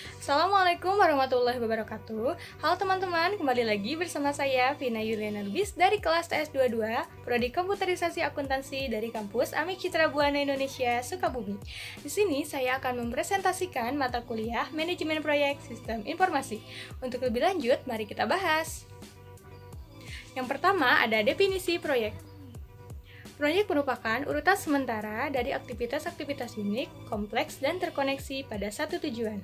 Assalamualaikum warahmatullahi wabarakatuh. Halo teman-teman, kembali lagi bersama saya Vina Yuliana Lubis dari kelas TS22 Prodi Komputerisasi Akuntansi dari kampus Amik Citra Buana Indonesia, Sukabumi. Di sini saya akan mempresentasikan mata kuliah Manajemen Proyek Sistem Informasi. Untuk lebih lanjut, mari kita bahas. Yang pertama ada definisi proyek. Proyek merupakan urutan sementara dari aktivitas-aktivitas unik, kompleks, dan terkoneksi pada satu tujuan.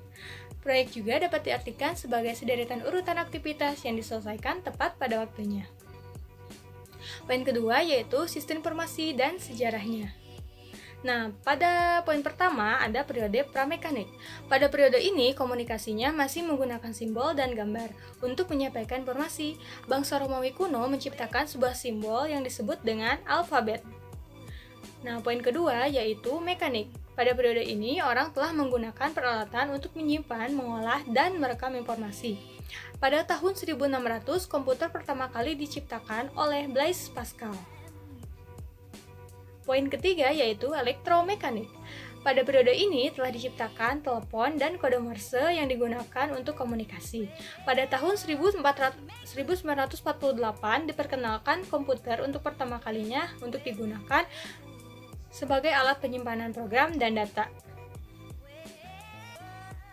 Proyek juga dapat diartikan sebagai sederetan urutan aktivitas yang diselesaikan tepat pada waktunya. Poin kedua yaitu sistem informasi dan sejarahnya. Nah, pada poin pertama ada periode pramekanik. Pada periode ini, komunikasinya masih menggunakan simbol dan gambar untuk menyampaikan informasi. Bangsa Romawi kuno menciptakan sebuah simbol yang disebut dengan alfabet. Nah, poin kedua yaitu mekanik. Pada periode ini, orang telah menggunakan peralatan untuk menyimpan, mengolah, dan merekam informasi. Pada tahun 1600, komputer pertama kali diciptakan oleh Blaise Pascal. Poin ketiga yaitu elektromekanik. Pada periode ini telah diciptakan telepon dan kode Morse yang digunakan untuk komunikasi. Pada tahun 1948 diperkenalkan komputer untuk pertama kalinya untuk digunakan sebagai alat penyimpanan program dan data.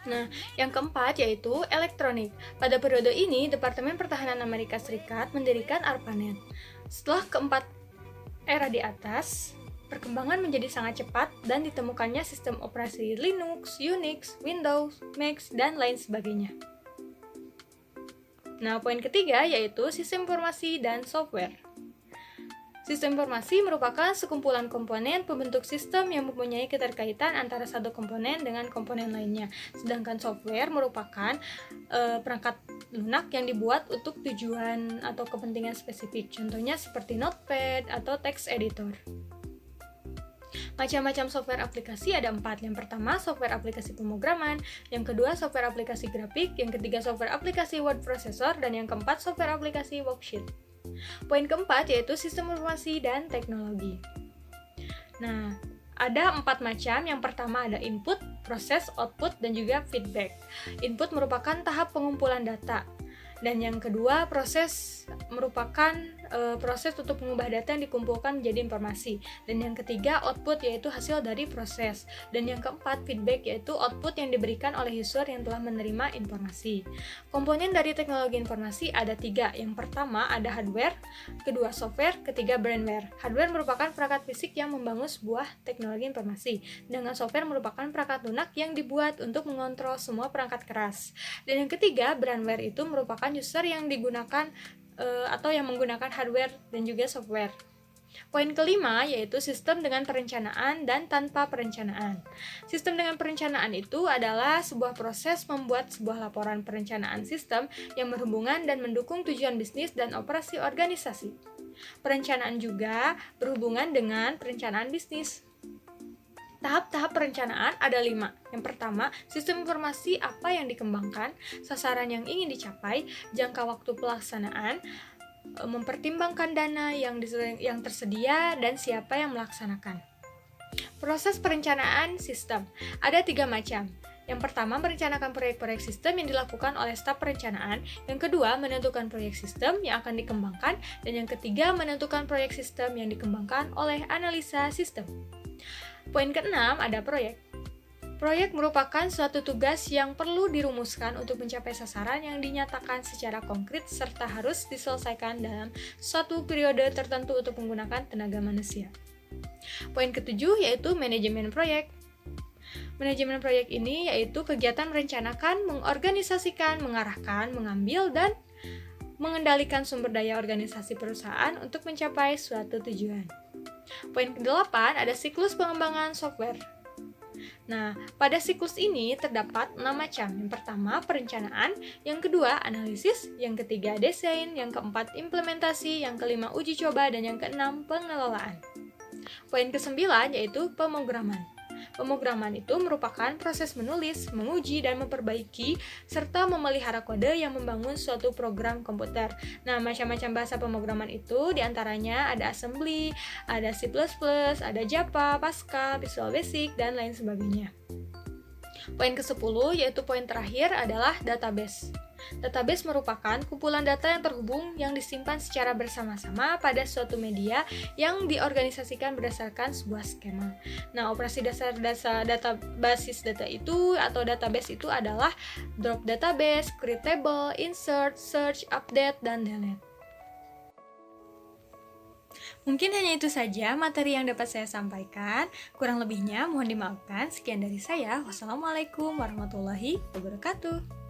Nah, yang keempat yaitu elektronik. Pada periode ini, Departemen Pertahanan Amerika Serikat mendirikan ARPANET. Setelah keempat era di atas, perkembangan menjadi sangat cepat dan ditemukannya sistem operasi Linux, Unix, Windows, Mac, dan lain sebagainya. Nah, poin ketiga yaitu sistem informasi dan software. Sistem informasi merupakan sekumpulan komponen pembentuk sistem yang mempunyai keterkaitan antara satu komponen dengan komponen lainnya. Sedangkan software merupakan perangkat lunak yang dibuat untuk tujuan atau kepentingan spesifik. Contohnya seperti Notepad atau text editor. Macam-macam software aplikasi ada 4. Yang pertama, software aplikasi pemrograman. Yang kedua, software aplikasi grafik. Yang ketiga, software aplikasi word processor. Dan yang keempat, software aplikasi worksheet. Poin keempat yaitu sistem informasi dan teknologi. Nah, ada 4 macam. Yang pertama ada input, proses, output, dan juga feedback. Input merupakan tahap pengumpulan data. Dan yang kedua, proses merupakan proses untuk mengubah data yang dikumpulkan menjadi informasi. Dan yang ketiga, output yaitu hasil dari proses. Dan yang keempat, feedback yaitu output yang diberikan oleh user yang telah menerima informasi. Komponen dari teknologi informasi ada 3. Yang pertama ada hardware, kedua software, ketiga brandware. Hardware merupakan perangkat fisik yang membangun sebuah teknologi informasi. Dengan software merupakan perangkat lunak yang dibuat untuk mengontrol semua perangkat keras. Dan yang ketiga, brandware itu merupakan user yang digunakan atau yang menggunakan hardware dan juga software. Poin kelima yaitu sistem dengan perencanaan dan tanpa perencanaan. Sistem dengan perencanaan itu adalah sebuah proses membuat sebuah laporan perencanaan sistem yang berhubungan dan mendukung tujuan bisnis dan operasi organisasi. Perencanaan juga berhubungan dengan perencanaan bisnis. Tahap-tahap perencanaan ada 5. Yang pertama, sistem informasi apa yang dikembangkan, sasaran yang ingin dicapai, jangka waktu pelaksanaan, mempertimbangkan dana yang tersedia, dan siapa yang melaksanakan. Proses perencanaan sistem ada 3 macam. Yang pertama, merencanakan proyek-proyek sistem yang dilakukan oleh staf perencanaan. Yang kedua, menentukan proyek sistem yang akan dikembangkan. Dan yang ketiga, menentukan proyek sistem yang dikembangkan oleh analisa sistem. Poin keenam ada proyek. Proyek merupakan suatu tugas yang perlu dirumuskan untuk mencapai sasaran yang dinyatakan secara konkret serta harus diselesaikan dalam suatu periode tertentu untuk menggunakan tenaga manusia. Poin ketujuh yaitu manajemen proyek. Manajemen proyek ini yaitu kegiatan merencanakan, mengorganisasikan, mengarahkan, mengambil, dan mengendalikan sumber daya organisasi perusahaan untuk mencapai suatu tujuan. Poin ke-8 ada siklus pengembangan software. Nah, pada siklus ini terdapat 6 macam. Yang pertama, perencanaan, yang kedua, analisis, yang ketiga, desain, yang keempat, implementasi, yang kelima, uji coba, dan yang keenam, pengelolaan. Poin ke-9 yaitu pemrograman. Pemrograman itu merupakan proses menulis, menguji, dan memperbaiki, serta memelihara kode yang membangun suatu program komputer. Nah, macam-macam bahasa pemrograman itu diantaranya ada assembly, ada C++, ada Java, Pascal, Visual Basic, dan lain sebagainya. Poin ke-10 yaitu poin terakhir adalah database. Database merupakan kumpulan data yang terhubung yang disimpan secara bersama-sama pada suatu media yang diorganisasikan berdasarkan sebuah skema. Nah, operasi dasar data basis data itu atau database itu adalah drop database, create table, insert, search, update, dan delete. Mungkin hanya itu saja materi yang dapat saya sampaikan. Kurang lebihnya mohon dimaafkan. Sekian dari saya. Wassalamualaikum warahmatullahi wabarakatuh.